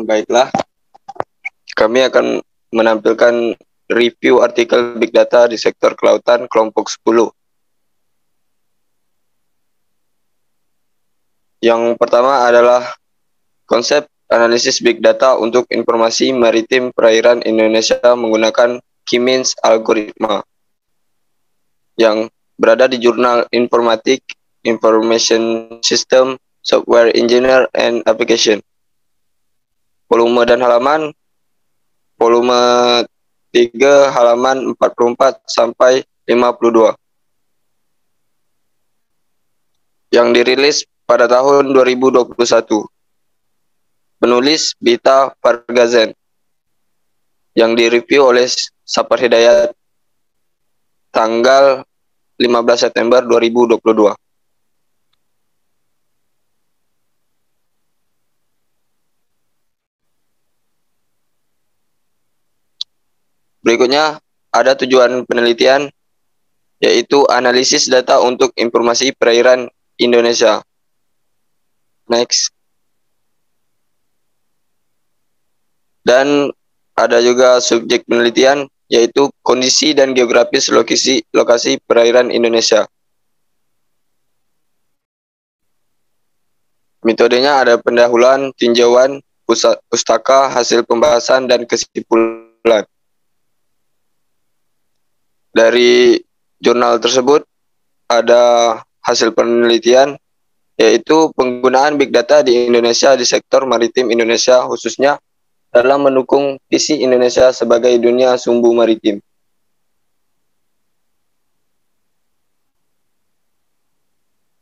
Baiklah, kami akan menampilkan review artikel Big Data di sektor kelautan kelompok 10. Yang pertama adalah konsep analisis Big Data untuk informasi maritim perairan Indonesia menggunakan Key-Means algoritma yang berada di jurnal Informatik, Information System, Software Engineer and Application. Volume dan halaman, volume 3 halaman 44 sampai 52. Yang dirilis pada tahun 2021. Penulis Bita Fargazen. Yang direview oleh Sapar Hidayat tanggal 15 September 2022. Berikutnya ada tujuan penelitian, yaitu analisis data untuk informasi perairan Indonesia. Next. Dan ada juga subjek penelitian, yaitu kondisi dan geografis lokasi perairan Indonesia. Metodenya ada pendahuluan, tinjauan, pustaka, hasil pembahasan, dan kesimpulan. Dari jurnal tersebut ada hasil penelitian, yaitu penggunaan Big Data di Indonesia di sektor maritim Indonesia, khususnya dalam mendukung visi Indonesia sebagai dunia sumbu maritim.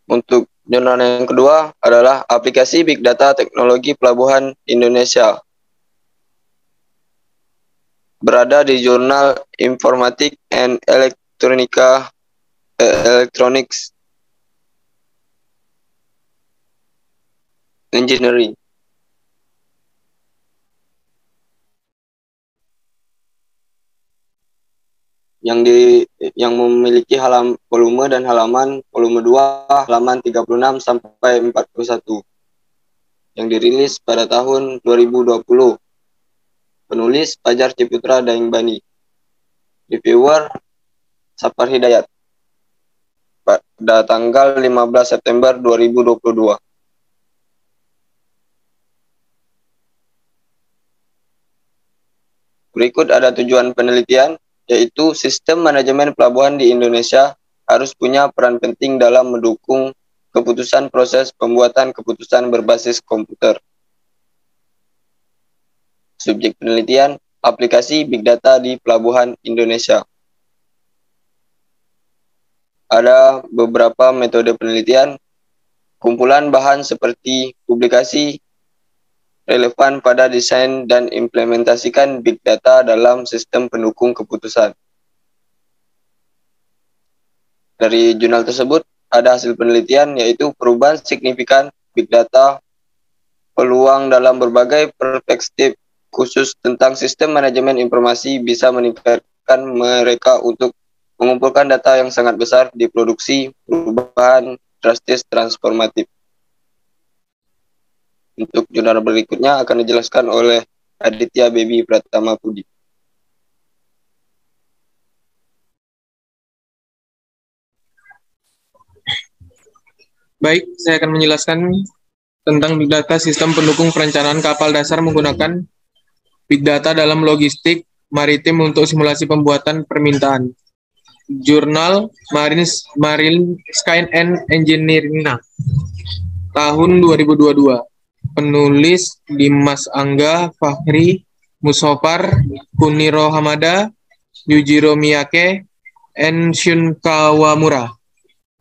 Untuk jurnal yang kedua adalah aplikasi Big Data teknologi pelabuhan Indonesia. Berada di jurnal Informatik and Electronics Engineering. Yang memiliki volume dan halaman volume 2 halaman 36 sampai 41. Yang dirilis pada tahun 2020. Penulis Fajar Ciputra Daengbani. Reviewer Sapar Hidayat. Pada tanggal 15 September 2022. Berikut ada tujuan penelitian, yaitu sistem manajemen pelabuhan di Indonesia harus punya peran penting dalam mendukung keputusan proses pembuatan keputusan berbasis komputer. Subjek penelitian, aplikasi Big Data di pelabuhan Indonesia. Ada beberapa metode penelitian, kumpulan bahan seperti publikasi relevan pada desain dan implementasikan Big Data dalam sistem pendukung keputusan. Dari jurnal tersebut ada hasil penelitian, yaitu perubahan signifikan Big Data, peluang dalam berbagai perspektif khusus tentang sistem manajemen informasi bisa meningkatkan mereka untuk mengumpulkan data yang sangat besar di produksi perubahan drastis transformatif. Untuk jurnal berikutnya akan dijelaskan oleh Aditya Baby Pratama Pudi. Baik, saya akan menjelaskan tentang Big Data sistem pendukung perencanaan kapal dasar menggunakan Big Data dalam logistik maritim untuk simulasi pembuatan permintaan. Jurnal Marine Science and Engineering tahun 2022. Penulis Dimas Angga Fahri Musofar Kuniro Hamada Yujiro Miyake and Shun Kawamura.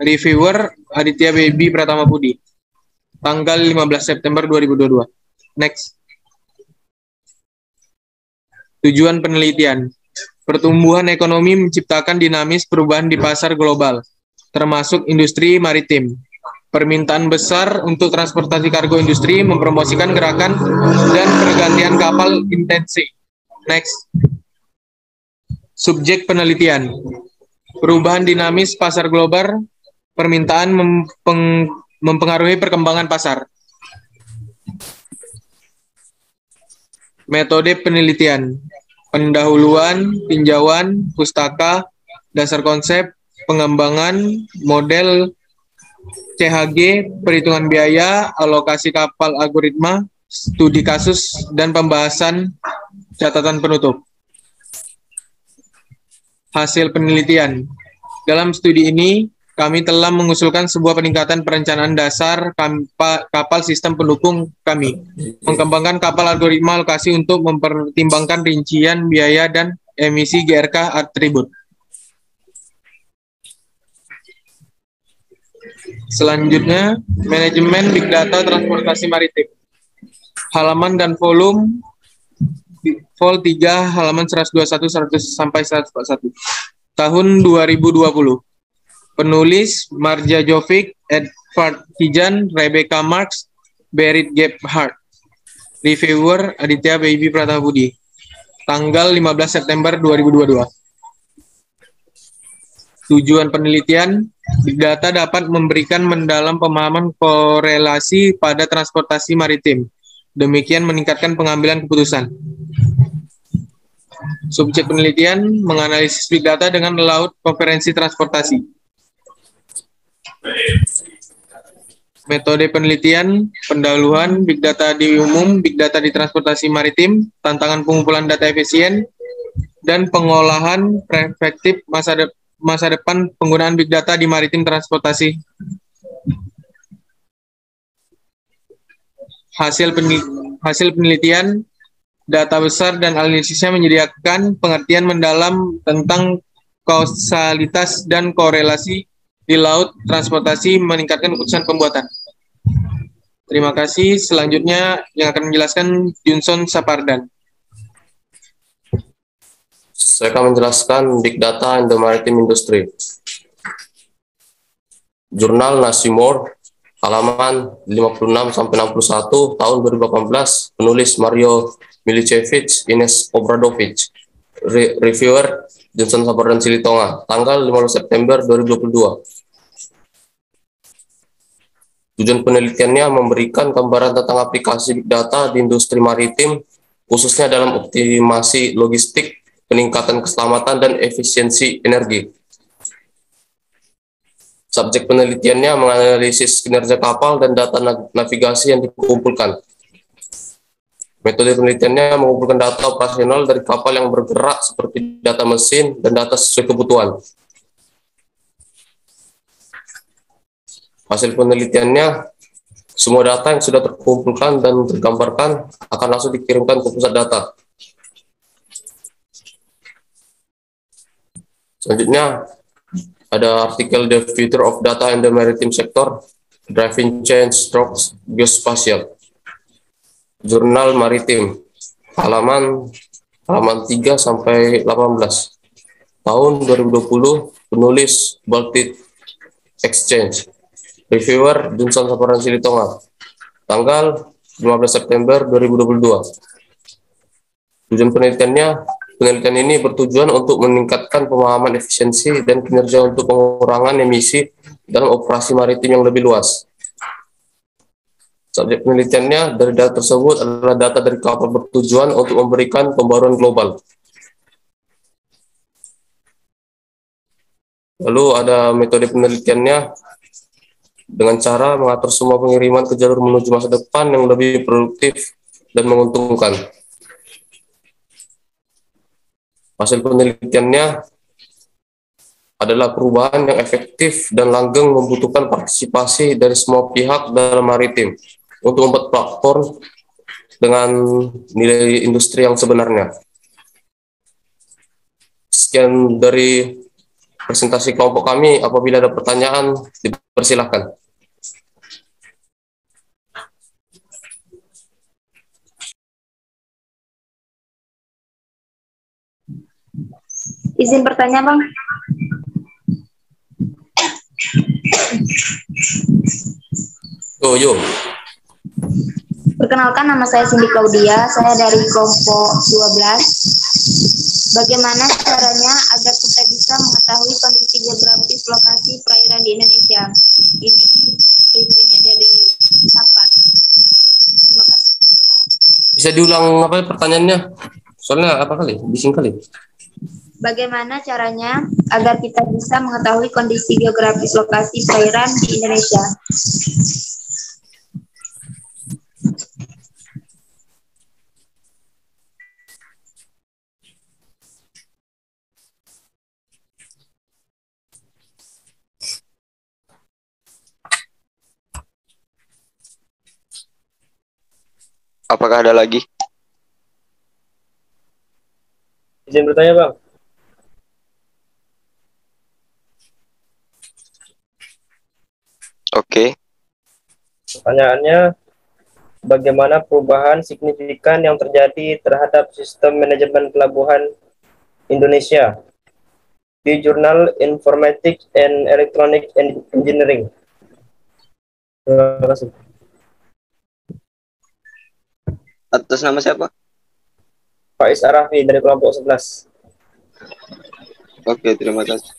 Reviewer Aditya Baby Pratama Pudi. Tanggal 15 September 2022. Next. Tujuan penelitian. Pertumbuhan ekonomi menciptakan dinamis perubahan di pasar global, termasuk industri maritim. Permintaan besar untuk transportasi kargo industri mempromosikan gerakan dan pergantian kapal intensif. Next. Subjek penelitian. Perubahan dinamis pasar global, permintaan mempengaruhi perkembangan pasar. Metode penelitian, pendahuluan, tinjauan, pustaka, dasar konsep, pengembangan, model CHG, perhitungan biaya, alokasi kapal algoritma, studi kasus, dan pembahasan catatan penutup. Hasil penelitian. Dalam studi ini, kami telah mengusulkan sebuah peningkatan perencanaan dasar kapal sistem pendukung kami. Mengembangkan kapal algoritma alokasi untuk mempertimbangkan rincian biaya dan emisi GRK atribut. Selanjutnya, manajemen Big Data Transportasi Maritim. Halaman dan volume vol 3 halaman 121 sampai 141. Tahun 2020. Penulis Marja Jovic, Edvard Tijan, Rebecca Marks, Berit Gebhardt. Reviewer Aditya Baby Pratabudi. Tanggal 15 September 2022. Tujuan penelitian, Big Data dapat memberikan mendalam pemahaman korelasi pada transportasi maritim. Demikian meningkatkan pengambilan keputusan. Subjek penelitian, menganalisis Big Data dengan laut konferensi transportasi. Metode penelitian, pendahuluan, Big Data di umum, Big Data di transportasi maritim, tantangan pengumpulan data efisien, dan pengolahan perspektif masa depan penggunaan Big Data di maritim transportasi. Hasil penelitian, data besar dan analisisnya menyediakan pengertian mendalam tentang kausalitas dan korelasi di laut transportasi meningkatkan keputusan pembuatan. Terima kasih. Selanjutnya yang akan menjelaskan Junson Sapardan. Saya akan menjelaskan Big Data in the Maritime Industry. Jurnal Nasimor, halaman 56-61, tahun 2018, penulis Mario Milicevic, Ines Obradovic. Reviewer Johnson Sapardan Silitonga, tanggal 15 September 2022. Tujuan penelitiannya memberikan gambaran tentang aplikasi Big Data di industri maritim, khususnya dalam optimasi logistik, peningkatan keselamatan, dan efisiensi energi. Subjek penelitiannya menganalisis kinerja kapal dan data navigasi yang dikumpulkan. Metode penelitiannya mengumpulkan data operasional dari kapal yang bergerak seperti data mesin dan data sesuai kebutuhan. Hasil penelitiannya, semua data yang sudah terkumpulkan dan tergambarkan akan langsung dikirimkan ke pusat data. Selanjutnya, ada artikel The Future of Data in the Maritime Sector, Driving Change Strokes Geospatial. Jurnal Maritim, halaman 3 sampai 18. Tahun 2020, penulis Baltic Exchange. Reviewer Johnson Sapardan Silitonga. Tanggal 15 September 2022. Tujuan penelitian ini bertujuan untuk meningkatkan pemahaman efisiensi dan kinerja untuk pengurangan emisi dalam operasi maritim yang lebih luas. Subjek penelitiannya dari data tersebut adalah data dari kapal bertujuan untuk memberikan pembaruan global. Lalu ada metode penelitiannya dengan cara mengatur semua pengiriman ke jalur menuju masa depan yang lebih produktif dan menguntungkan. Hasil penelitiannya adalah perubahan yang efektif dan langgeng membutuhkan partisipasi dari semua pihak dalam maritim untuk membuat platform dengan nilai industri yang sebenarnya. Sekian dari presentasi kelompok kami. Apabila ada pertanyaan, dipersilahkan. Izin bertanya, Bang. Yo. Perkenalkan, nama saya Cindy Claudia, saya dari kelompok 12. Bagaimana caranya agar kita bisa mengetahui kondisi geografis lokasi perairan di Indonesia? Ini reviewnya dari Sapar. Terima kasih. Bisa diulang apa pertanyaannya? Soalnya apa kali? Bising kali. Bagaimana caranya agar kita bisa mengetahui kondisi geografis lokasi perairan di Indonesia? Apakah ada lagi? Izin bertanya, Bang. Oke. Pertanyaannya, bagaimana perubahan signifikan yang terjadi terhadap sistem manajemen pelabuhan Indonesia di Jurnal Informatics and Electronic Engineering? Terima kasih. Atas nama siapa? Faiz Arafi dari kelompok 11. Oke, terima kasih.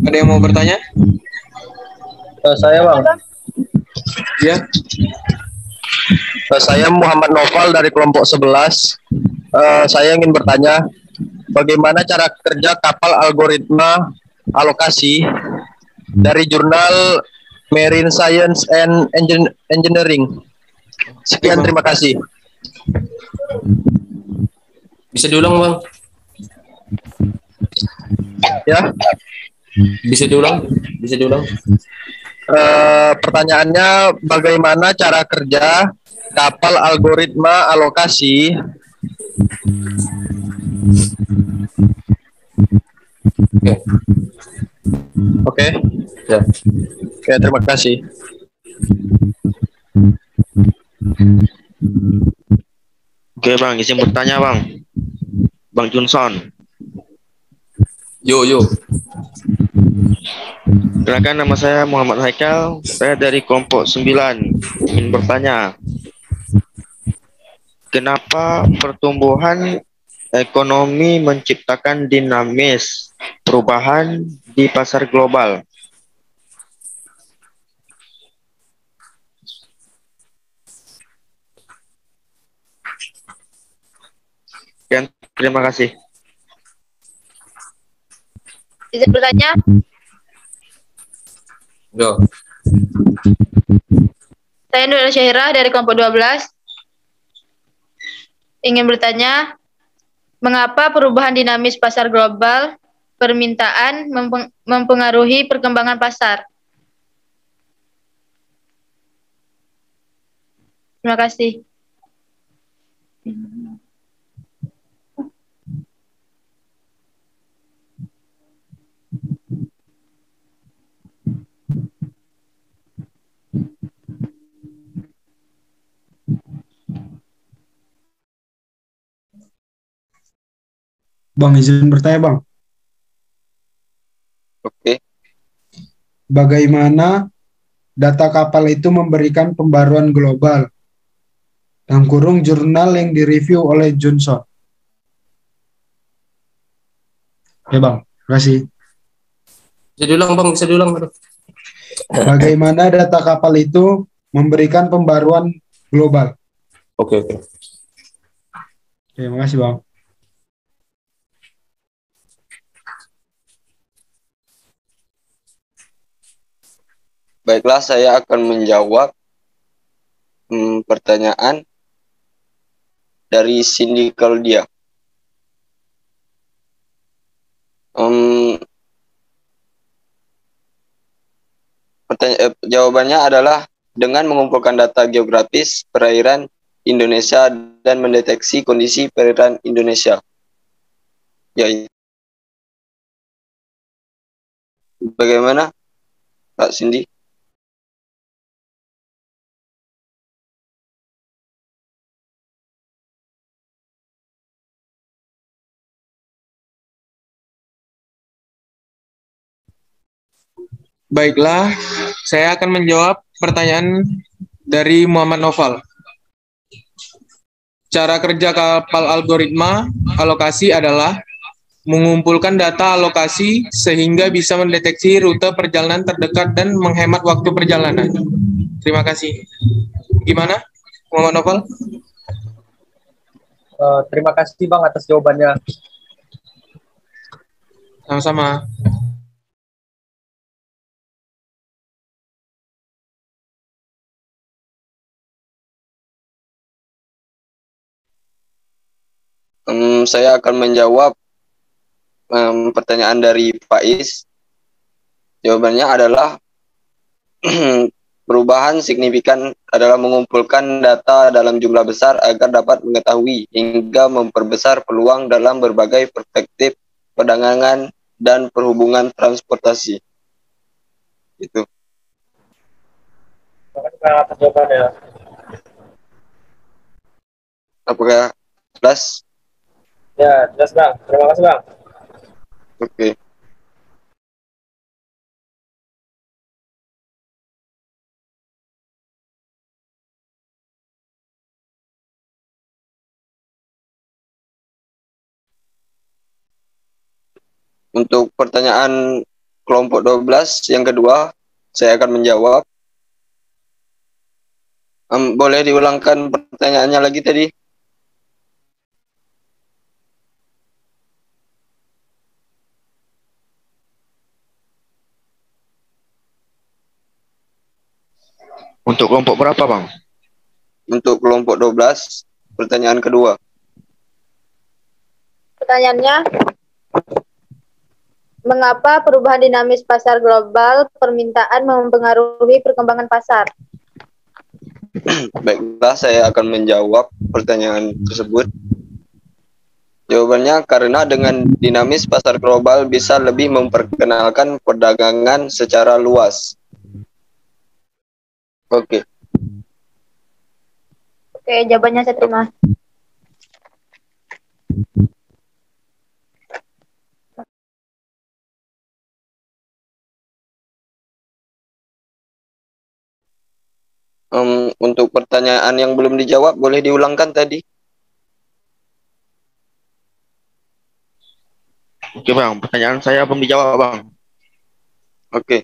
Ada yang mau bertanya? Saya, Bang. Ya. Saya Muhammad Noval dari kelompok 11. Saya ingin bertanya, bagaimana cara kerja kapal algoritma alokasi dari jurnal Marine Science and Engineering. Sekian, terima kasih. Bisa diulang, Bang? Ya, Bisa diulang? Bisa diulang? pertanyaannya, bagaimana cara kerja kapal algoritma alokasi Oke. Ya. Oke, terima kasih. Oke Bang, izin bertanya Bang. Bang Johnson. Yo. Silakan, nama saya Muhammad Haikal. Saya dari kelompok 9. Ingin bertanya, kenapa pertumbuhan ekonomi menciptakan dinamis perubahan di pasar global? Sekian, terima kasih. Izin bertanya, Yo. saya Nurul Syahira dari kelompok 12. Ingin bertanya, mengapa perubahan dinamis pasar global permintaan mempengaruhi perkembangan pasar? Terima kasih. Bang, izin bertanya, Bang. Oke. Bagaimana data kapal itu memberikan pembaruan global? Dalam kurung jurnal yang direview oleh Johnson. Oke, Bang. Terima kasih. Bisa diulang, Bang? Bisa diulang? Aduh. Bagaimana data kapal itu memberikan pembaruan global? Oke. Oke, terima kasih, Bang. Baiklah, saya akan menjawab pertanyaan dari Cindy Claudia. Jawabannya adalah dengan mengumpulkan data geografis perairan Indonesia dan mendeteksi kondisi perairan Indonesia. Ya, bagaimana, Pak Cindy? Baiklah, saya akan menjawab pertanyaan dari Muhammad Noval. Cara kerja kapal algoritma alokasi adalah mengumpulkan data alokasi sehingga bisa mendeteksi rute perjalanan terdekat dan menghemat waktu perjalanan. Terima kasih. Gimana, Muhammad Novel? Terima kasih Bang atas jawabannya. Sama-sama. Saya akan menjawab pertanyaan dari Faiz. Jawabannya adalah perubahan signifikan adalah mengumpulkan data dalam jumlah besar agar dapat mengetahui hingga memperbesar peluang dalam berbagai perspektif perdagangan dan perhubungan transportasi. Itu. Terima kasih atas jawabannya. Apakah jelas? Ya, jelas Bang. Terima kasih Bang. Oke. Untuk pertanyaan kelompok 12 yang kedua, saya akan menjawab. Boleh diulangkan pertanyaannya lagi tadi? Untuk kelompok berapa, Bang? Untuk kelompok 12, pertanyaan kedua. Pertanyaannya, mengapa perubahan dinamis pasar global permintaan mempengaruhi perkembangan pasar? Baiklah, saya akan menjawab pertanyaan tersebut. Jawabannya karena dengan dinamis pasar global bisa lebih memperkenalkan perdagangan secara luas. Oke. Oke, jawabannya saya terima. Untuk pertanyaan yang belum dijawab, boleh diulangkan tadi? Oke, Bang. Pertanyaan saya belum dijawab, Bang. Oke.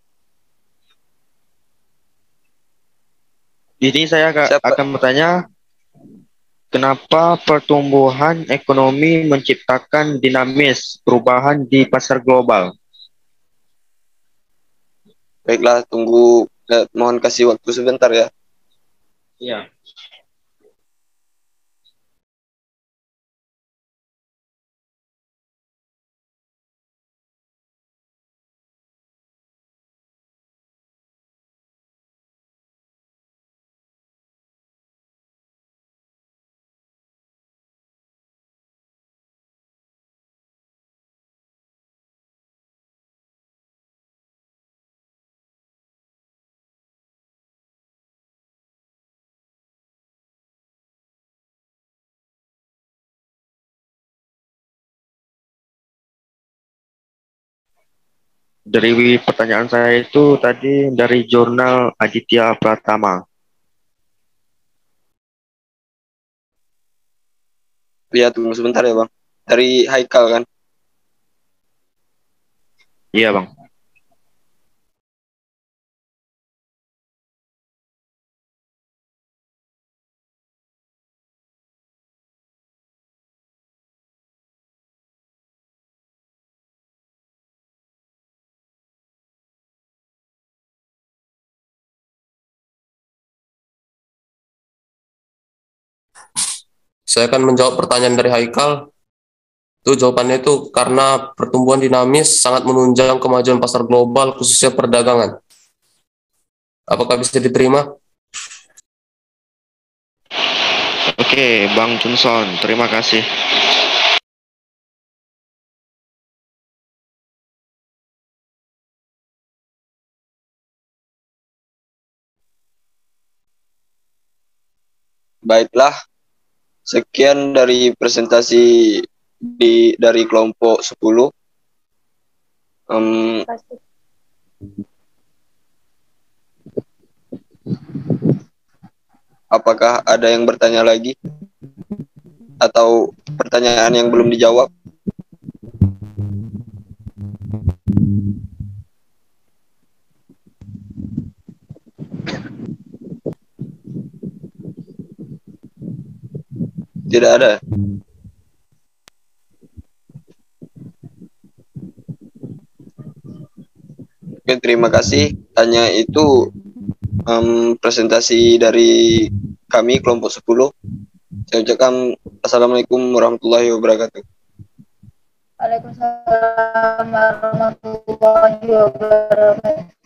Jadi saya Siapa? akan bertanya, kenapa pertumbuhan ekonomi menciptakan dinamis perubahan di pasar global? Baiklah, tunggu. Mohon kasih waktu sebentar ya. Iya. Dari pertanyaan saya itu tadi dari jurnal Aditya Pratama. Lihat, tunggu sebentar ya, Bang. Dari Haikal kan? Iya, Bang. Saya akan menjawab pertanyaan dari Haikal. Itu jawabannya itu karena pertumbuhan dinamis sangat menunjang kemajuan pasar global, khususnya perdagangan. Apakah bisa diterima? Oke, Bang Johnson, terima kasih. Baiklah, sekian dari presentasi dari kelompok 10. Terima kasih. Apakah ada yang bertanya lagi? Atau pertanyaan yang belum dijawab? Tidak ada. Oke, terima kasih. Hanya itu presentasi dari kami kelompok 10. Saya ucapkan Assalamualaikum warahmatullahi wabarakatuh. Waalaikumsalam warahmatullahi wabarakatuh.